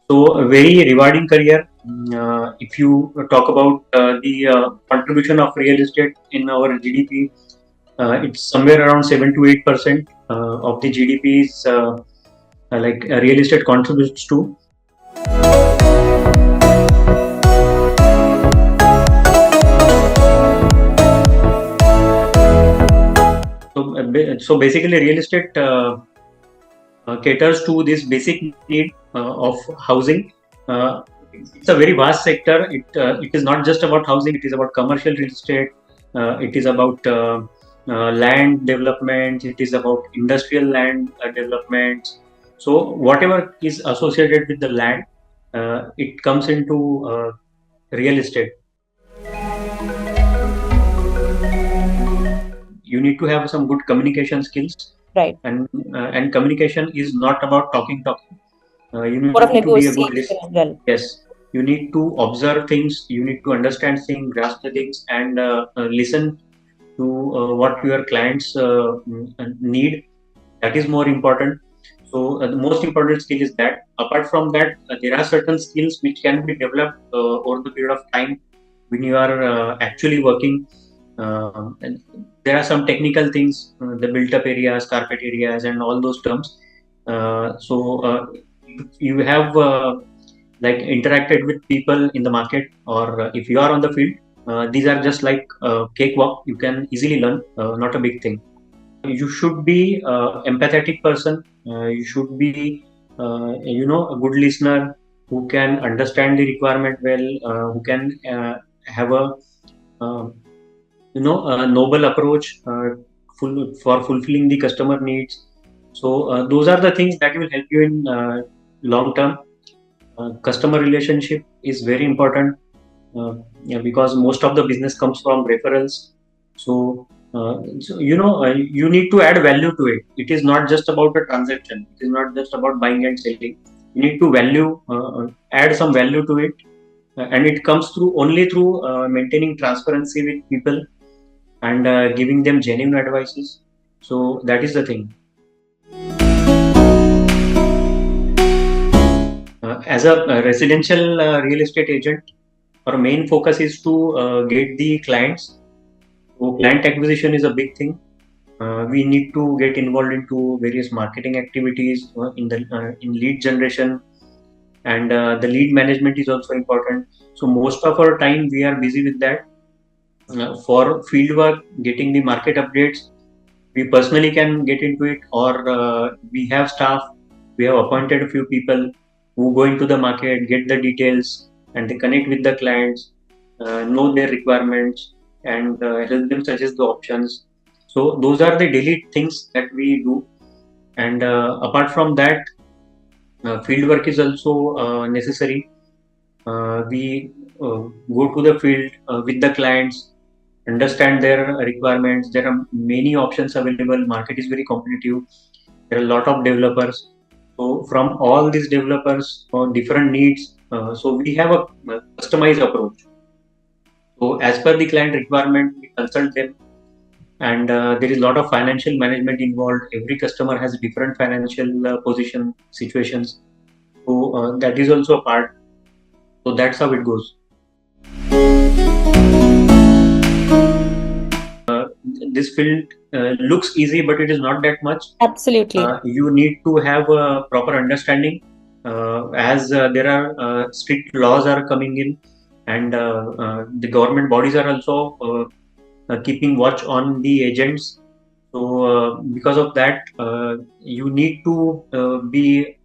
So a very rewarding career. If you talk about the contribution of real estate in our GDP, it's somewhere around 7 to 8% of the GDP is real estate contributes to. So basically, real estate caters to this basic need of housing. Uh, it's a very vast sector. It is not just about housing. It is about commercial real estate. It is about land development. It is about industrial land development. So whatever is associated with the land, it comes into real estate. You need to have some good communication skills, Right. and communication is not about talking. You More of need to be a good negotiation listener. as well. Yes, you need to observe things. You need to understand things, grasp the things, and listen to what your clients need. That is more important. So the most important skill is that. Apart from that, there are certain skills which can be developed over the period of time when you are actually working. And there are some technical things, the built-up areas, carpet areas, and all those terms. If you have interacted with people in the market, or if you are on the field, these are just like cakewalk. You can easily learn, not a big thing. You should be empathetic person. You should be a good listener who can understand the requirement well, who can have a uh, a noble approach for fulfilling the customer needs. So those are the things that will help you in long term. Customer relationship is very important, yeah, because most of the business comes from referrals. So you need to add value to it. It is not just about a transaction. It is not just about buying and selling. You need to add some value to it, and it comes through only through maintaining transparency with people and giving them genuine advices. So that is the thing. As a residential real estate agent, our main focus is to get the clients. So client acquisition is a big thing. We need to get involved into various marketing activities in lead generation, and the lead management is also important. So most of our time we are busy with that. For field work, getting the market updates, we personally can get into it, or we have staff. We have appointed a few people who go into the market, get the details, and they connect with the clients, know their requirements, and help them suggest the options. So those are the daily things that we do. And apart from that, field work is also necessary. We go to the field with the clients, understand their requirements. There are many options available. Market is very competitive. There are a lot of developers. So from all these developers for different needs, so we have a customized approach. So as per the client requirement, we consult them, and there is a lot of financial management involved. Every customer has different financial position situations. So that is also a part. So that's how it goes. This field looks easy, but it is not that much. Absolutely. You need to have a proper understanding, as there are strict laws are coming in, and the government bodies are also keeping watch on the agents. So because of that, you need to be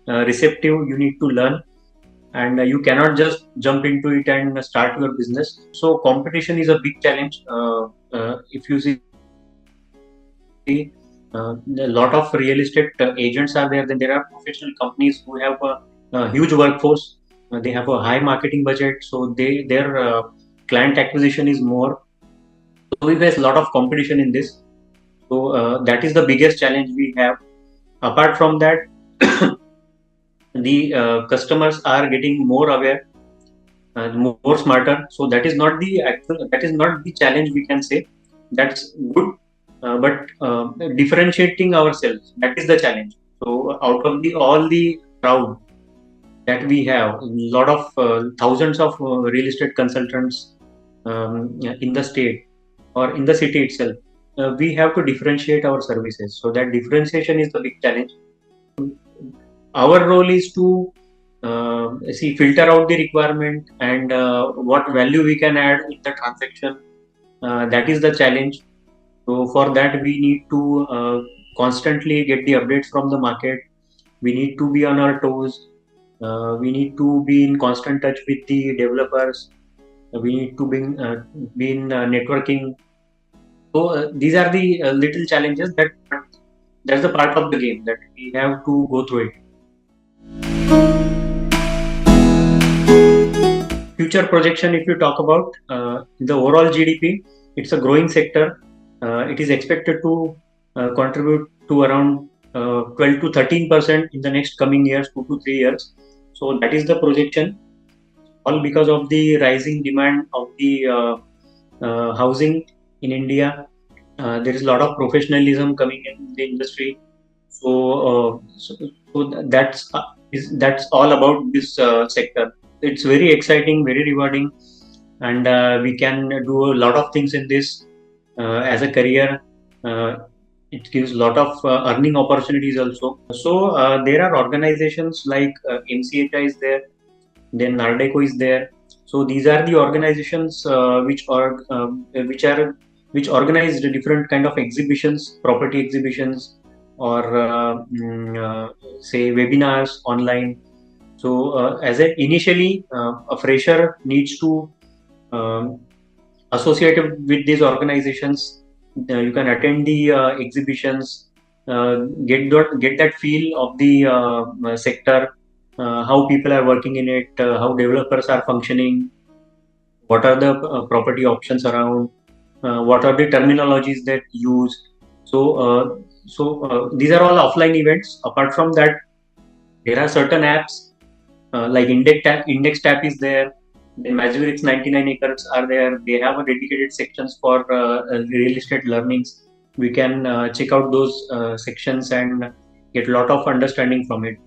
receptive. You need to learn, and you cannot just jump into it and start your business. So competition is a big challenge. If you see, a lot of real estate agents are there. Then there are professional companies who have a huge workforce. They have a high marketing budget, so their client acquisition is more. So we face a lot of competition in this. So that is the biggest challenge we have. Apart from that, the customers are getting more aware, more smarter. So that is not the actual. That is not the challenge, we can say. That's good, but differentiating ourselves, that is the challenge. So out of the all the crowd, that we have a lot of thousands of real estate consultants in the state or in the city itself. We have to differentiate our services. So that differentiation is the big challenge. Our role is to see filter out the requirement and what value we can add in the transaction. That is the challenge. So for that we need to constantly get the updates from the market. We need to be on our toes. We need to be in constant touch with the developers. We need to be in networking. So these are the little challenges that's the part of the game that we have to go through it. Future projection, if you talk about the overall GDP, it's a growing sector. It is expected to contribute to around 12 to 13% in the next coming years, 2 to 3 years. So that is the projection, all because of the rising demand of the housing in India. There is a lot of professionalism coming in the industry. That's all about this sector. It's very exciting, very rewarding, and we can do a lot of things in this as a career. Uh, it gives a lot of earning opportunities also. So there are organizations like MCHI is there, then Nardeco is there. So these are the organizations which organize the different kind of exhibitions, property exhibitions, or say webinars online. So as a initially a fresher needs to um, associate with these organizations. You can attend the exhibitions, get that feel of the sector, how people are working in it, how developers are functioning, what are the property options around, what are the terminologies that use. So these are all offline events. Apart from that, there are certain apps like Index Tap is there. Then Magic 99 acres are there. They have a dedicated sections for real estate learnings. We can check out those sections and get a lot of understanding from it.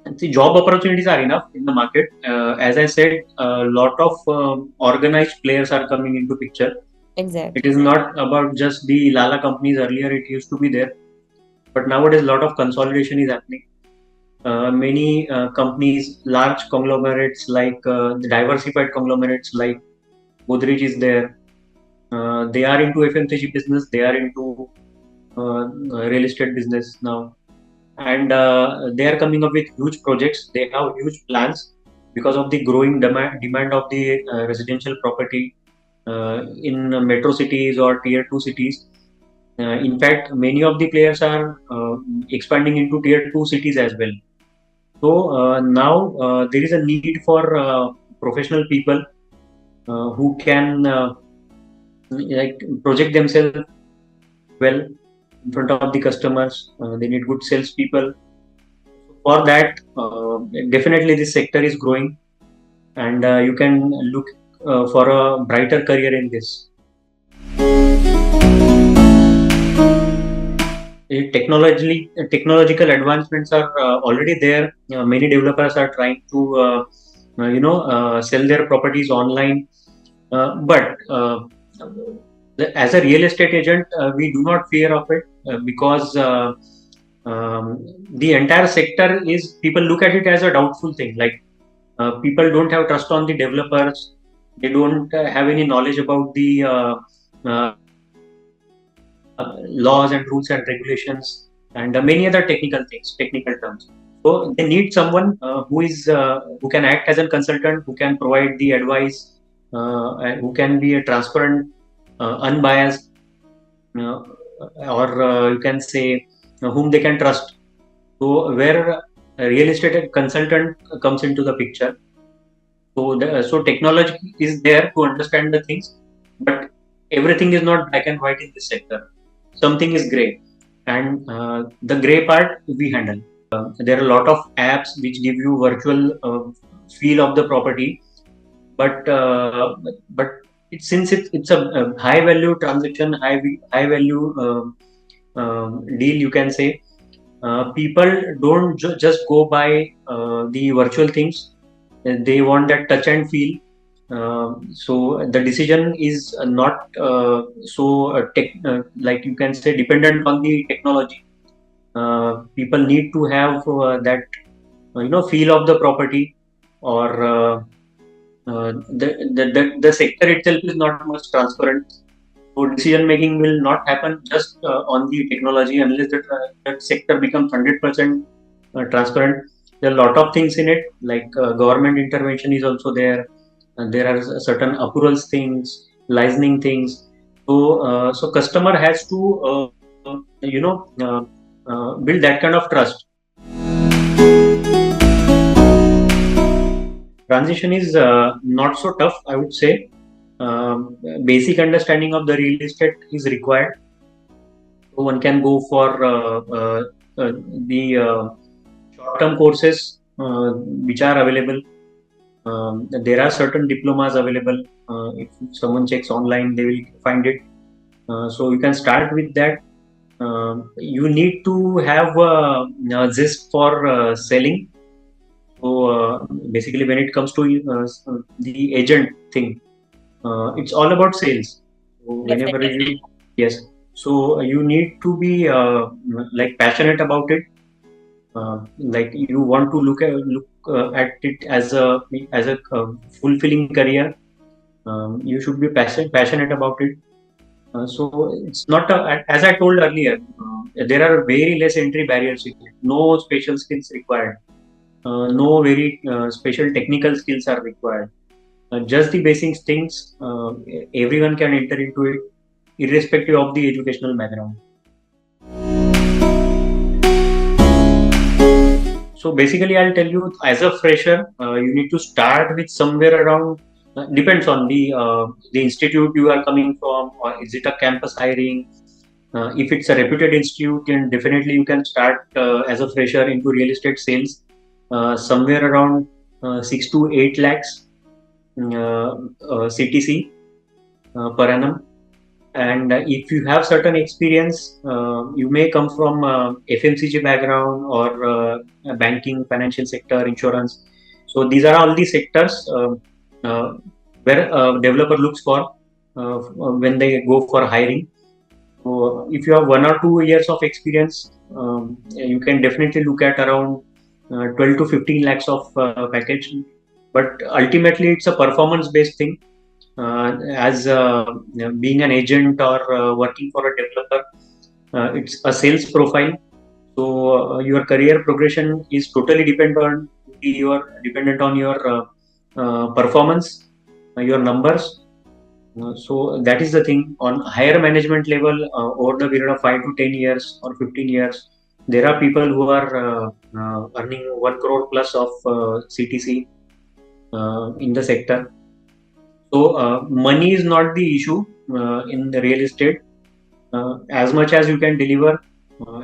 And see, job opportunities are enough in the market. As I said, a lot of organized players are coming into picture. It is Exactly. not about just the Lala companies. Earlier, it used to be there, but nowadays a lot of consolidation is happening. Many companies, large conglomerates like the diversified conglomerates like Godrej is there. They are into FMCG business. They are into real estate business now, and they are coming up with huge projects. They have huge plans because of the growing demand of the residential property in metro cities or tier two cities. In fact, many of the players are expanding into tier two cities as well. So now there is a need for professional people who can like project themselves well in front of the customers. They need good salespeople. For that, definitely this sector is growing, and you can look for a brighter career in this. Technological advancements are already there. Many developers are trying to sell their properties online, but as a real estate agent, we do not fear of it because the entire sector is, people look at it as a doubtful thing. Like people don't have trust on the developers. They don't have any knowledge about the laws and rules and regulations and many other technical things, technical terms. So they need someone who can act as a consultant, who can provide the advice, and who can be a transparent, unbiased, uh, or you can say whom they can trust. So where a real estate consultant comes into the picture. So technology is there to understand the things, but everything is not black and white in this sector. Something is gray, and the gray part we handle. There are a lot of apps which give you virtual feel of the property, but since it's a high value transaction, high value deal, you can say. People don't just go by the virtual things. They want that touch and feel. So the decision is not like you can say dependent on the technology. People need to have that feel of the property, or the sector itself is not much transparent. So decision making will not happen just on the technology unless that sector becomes 100% transparent. There are a lot of things in it, like government intervention is also there. There are certain approvals things, licensing things. So customer has to build that kind of trust. Transition is not so tough, I would say. Basic understanding of the real estate is required. So one can go for the short-term courses which are available. There are certain diplomas available. If someone checks online, they will find it. So you can start with that. You need to have zest for selling. So basically, when it comes to the agent thing, it's all about sales. So whenever you yes, so you need to be like passionate about it. Like you want to look at it as a fulfilling career. You should be passionate about it. So it's not as I told earlier. There are very less entry barriers. No special skills required. No very special technical skills are required. Just the basic things. Everyone can enter into it, irrespective of the educational background. So basically, I'll tell you, as a fresher, you need to start with somewhere around. Depends on the institute you are coming from, or is it a campus hiring? If it's a reputed institute, then definitely you can start as a fresher into real estate sales, somewhere around 6 to 8 lakhs CTC per annum. And if you have certain experience, you may come from FMCG background, or banking, financial sector, insurance. So these are all the sectors uh, where a developer looks for when they go for hiring. So if you have 1 or 2 years of experience, you can definitely look at around 12 to 15 lakhs of package. But ultimately, it's a performance-based thing. As being an agent or working for a developer, it's a sales profile. So your career progression is totally dependent on your performance, your numbers. So that is the thing. On higher management level, over the period of 5 to 10 years or 15 years, there are people who are earning 1 crore plus of CTC in the sector. So money is not the issue in the real estate. As much as you can deliver,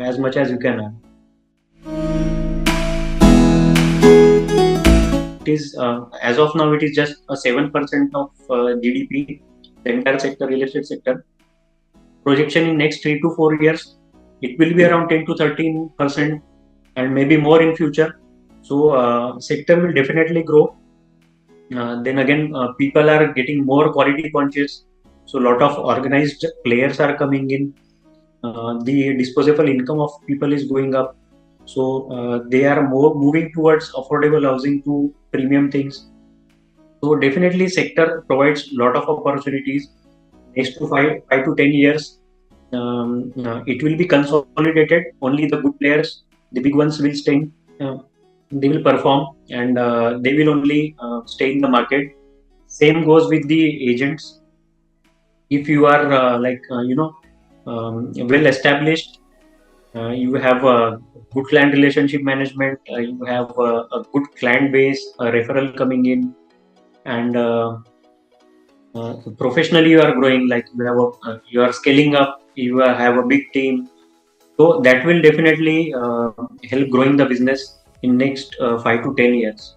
as much as you can earn. It is as of now, it is just a 7% of GDP. The entire sector, real estate sector. Projection in next 3 to 4 years, it will be around 10 to 13%, and maybe more in future. So sector will definitely grow. Then again, people are getting more quality conscious. So a lot of organized players are coming in. The disposable income of people is going up. So they are more moving towards affordable housing to premium things. So definitely, sector provides a lot of opportunities. Next to 5 to 10 years, it will be consolidated. Only the good players, the big ones, will stay. They will perform, and they will only stay in the market. Same goes with the agents. If you are well established, you have a good client relationship management, you have a good client base, a referral coming in, and professionally you are growing, like you are scaling up, you have a big team. So that will definitely help growing the business in next 5 to 10 years.